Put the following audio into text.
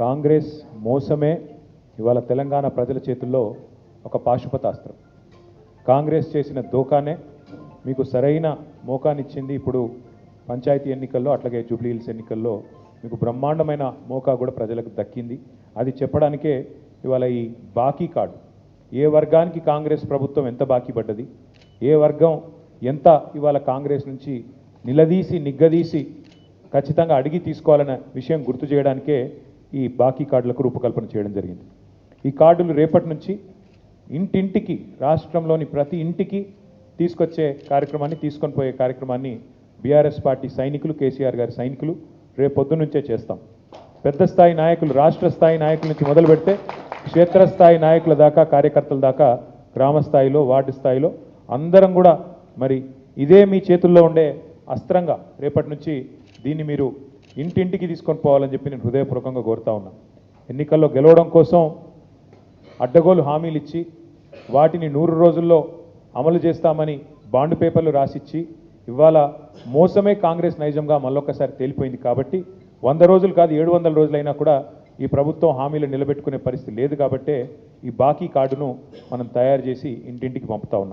కాంగ్రెస్ మోసమే ఇవాళ తెలంగాణ ప్రజల చేతుల్లో ఒక పాశుపతాస్త్రం. కాంగ్రెస్ చేసిన దోకానే మీకు సరైన మోకానిచ్చింది. ఇప్పుడు పంచాయతీ ఎన్నికల్లో అట్లాగే జూబ్లీ హిల్స్ ఎన్నికల్లో మీకు బ్రహ్మాండమైన మోకా కూడా ప్రజలకు దక్కింది. అది చెప్పడానికే ఇవాళ ఈ బాకీ కార్డు, ఏ వర్గానికి కాంగ్రెస్ ప్రభుత్వం ఎంత బాకీ పడ్డది, ఏ వర్గం ఎంత ఇవాళ కాంగ్రెస్ నుంచి నిగ్గదీసి ఖచ్చితంగా అడిగి తీసుకోవాలనే విషయం గుర్తు చేయడానికే ఈ బాకీ కార్డులకు రూపకల్పన చేయడం జరిగింది. ఈ కార్డులు రేపటి నుంచి ఇంటింటికి, రాష్ట్రంలోని ప్రతి ఇంటికి తీసుకొచ్చే కార్యక్రమాన్ని, తీసుకొని పోయే కార్యక్రమాన్ని బీఆర్ఎస్ పార్టీ సైనికులు, కేసీఆర్ గారి సైనికులు రేపు పొద్దున్న నుంచే చేస్తాం. పెద్ద స్థాయి నాయకులు, రాష్ట్ర స్థాయి నాయకుల నుంచి మొదలు పెడితే క్షేత్రస్థాయి నాయకుల దాకా, కార్యకర్తల దాకా, గ్రామ స్థాయిలో, వార్డు స్థాయిలో అందరం కూడా మరి ఇదే మీ చేతుల్లో ఉండే అస్త్రంగా రేపటి నుంచి దీన్ని మీరు ఇంటింటికి తీసుకొని పోవాలని చెప్పి నేను హృదయపూర్వకంగా కోరుతా ఉన్నాను. ఎన్నికల్లో గెలవడం కోసం అడ్డగోలు హామీలు ఇచ్చి వాటిని 100 రోజుల్లో అమలు చేస్తామని బాండ్ పేపర్లు రాసిచ్చి ఇవాళ మోసమే కాంగ్రెస్ నైజంగా మళ్ళొక్కసారి తేలిపోయింది. కాబట్టి 100 రోజులు కాదు, 700 రోజులైనా కూడా ఈ ప్రభుత్వం హామీలు నిలబెట్టుకునే పరిస్థితి లేదు. కాబట్టే ఈ బాకీ కార్డును మనం తయారు చేసి ఇంటింటికి పంపుతా ఉన్నాం.